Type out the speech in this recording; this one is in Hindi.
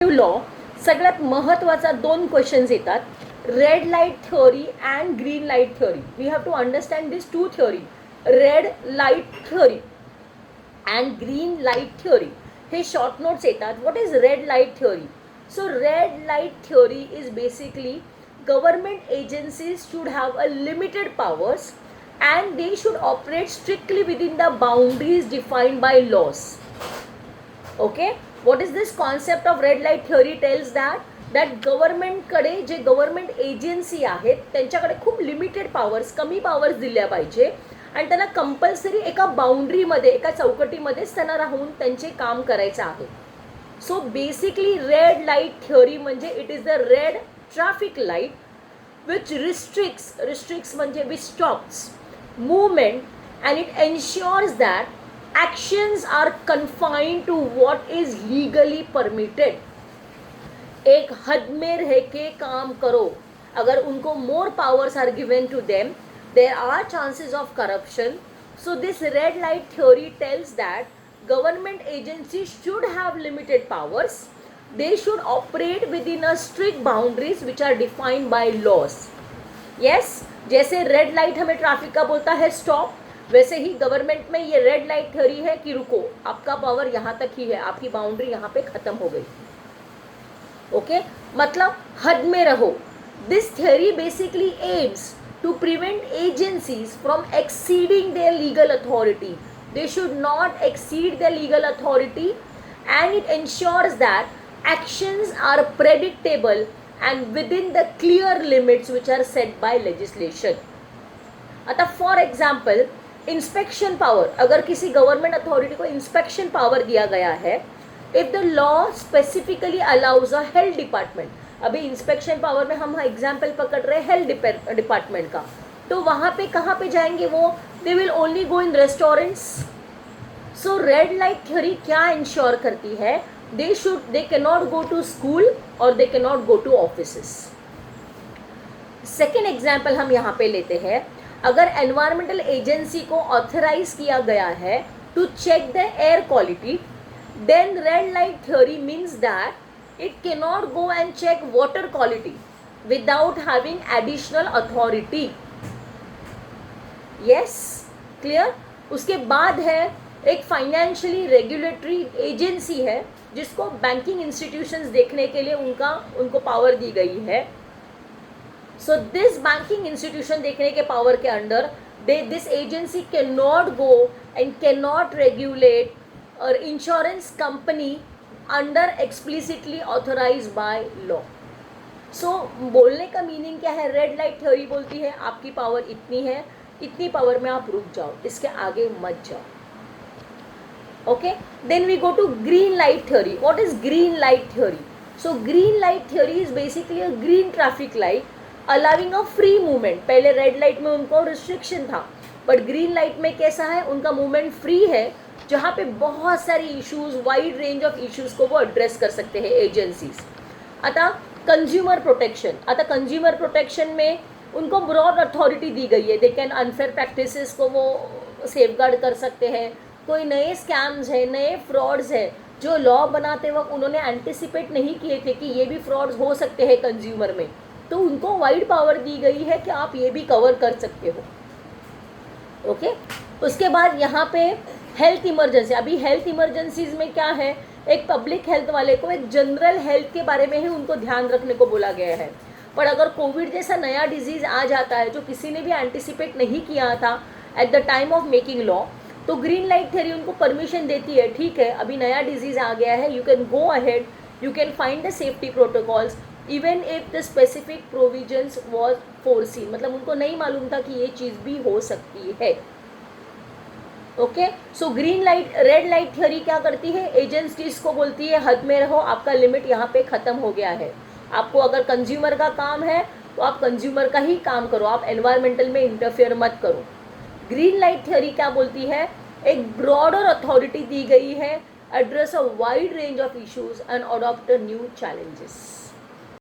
लॉ सगळ्यात महत्त्वाचा दोन क्वेश्चन्स येतात. Red light theory and green light theory. We have to understand this two theory, red light theory and green light theory. हे शॉर्ट नोट्स येतात. What is red light theory? So red light theory is basically government agencies should have a limited powers and they should operate strictly within the boundaries defined by laws. Okay, what is this concept of red light theory? Tells that government कडे जे गव्हर्नमेंट एजन्सी आहेत त्यांच्याकडे खूप लिमिटेड पॉवर्स, कमी पॉवर्स दिल्या पाहिजे आणि त्यांना कंपल्सरी एका बाउंड्रीमध्ये, एका चौकटीमध्येच त्यांना राहून त्यांचे काम करायचं आहे. So basically red light theory म्हणजे it is the red traffic light which restricts म्हणजे which stops movement and it ensures that actions are confined to what is legally permitted. एक हद में रह के काम करो. अगर उनको more powers are given to them, there are chances of corruption. So this red light theory tells that government agencies should have limited powers. They should operate within a strict boundaries which are defined by laws. Yes, जैसे रेड लाइट हमें ट्रैफिक का बोलता है स्टॉप, वैसे ही गवर्नमेंट में ये रेड लाइट थ्योरी है कि रुको, आपका पावर यहाँ तक ही है, आपकी बाउंड्री यहाँ पे खत्म हो गई. ओके, मतलब हद में रहो. This theory basically AIIMS to prevent agencies from exceeding their legal authority. They should not exceed their legal authority and it ensures that actions are predictable and within the clear limits which are set by legislation. आता फॉर एग्जाम्पल इंस्पेक्शन पावर, अगर किसी गवर्नमेंट अथॉरिटी को इंस्पेक्शन पावर दिया गया है, if the law specifically allows a health department, अभी इंस्पेक्शन पावर में हम एग्जाम्पल पकड़ रहे हैं हेल्थ डिपार्टमेंट का, तो वहाँ पे कहाँ पे जाएंगे वो? They will only go in restaurants. So red light theory क्या इंश्योर करती है? they cannot go to school or they cannot go to offices. Second example हम यहाँ पे लेते हैं. अगर एनवायरमेंटल एजेंसी को ऑथराइज किया गया है to check the air quality, then red light theory means that it cannot go and check water quality without having additional authority. Yes, clear. उसके बाद है एक फाइनेंशियली रेगुलेटरी एजेंसी है जिसको बैंकिंग इंस्टीट्यूशंस देखने के लिए उनको पावर दी गई है. सो दिस बैंकिंग इंस्टीट्यूशन देखने के पावर के under this agency can not go and can not regulate और insurance company under explicitly authorise by law. So बोलने का मीनिंग क्या है? रेड लाइट थ्योरी बोलती है आपकी पावर इतनी है, इतनी पावर में आप रुक जाओ, इसके आगे मत जाओ. Okay, then we go to green light theory. What is green light theory? So green light theory is basically a green traffic light allowing a free movement. पहले red light में उनको restriction था, but green light में कैसा है? उनका movement free है, जहाँ पे बहुत सारी issues, wide range of issues को वो address कर सकते हैं agencies. आता consumer protection. आता consumer protection में उनको broad authority दी गई है. They can unfair practices को वो safeguard कर सकते हैं. कोई नए स्कैम्स है, नए फ्रॉड्स है जो लॉ बनाते वक्त उन्होंने एंटिसिपेट नहीं किए थे कि ये भी फ्रॉड्स हो सकते हैं कंज्यूमर में, तो उनको वाइड पावर दी गई है कि आप ये भी कवर कर सकते हो. ओके, उसके बाद यहाँ पे हेल्थ इमरजेंसी. अभी हेल्थ इमरजेंसीज में क्या है? एक पब्लिक हेल्थ वाले को एक जनरल हेल्थ के बारे में ही उनको ध्यान रखने को बोला गया है. पर अगर कोविड जैसा नया डिजीज़ आ जाता है जो किसी ने भी एंटिसिपेट नहीं किया था at the time of making law, तो ग्रीन लाइट थ्योरी उनको परमिशन देती है. ठीक है, अभी नया डिजीज़ आ गया है, you can go ahead, you can find the safety protocols even if the specific provisions was foreseen. मतलब उनको नहीं मालूम था कि ये चीज़ भी हो सकती है. Okay, so green light, red light theory क्या करती है? एजेंसीज को बोलती है हद में रहो, आपका लिमिट यहाँ पे ख़त्म हो गया है. आपको अगर कंज्यूमर का काम है तो आप कंज्यूमर का ही काम करो, आप एनवायरमेंटल में इंटरफेयर मत करो. ग्रीन लाइट थ्योरी क्या बोलती है? एक ब्रॉडर अथॉरिटी दी गई है, address a wide range of issues and adopt new challenges.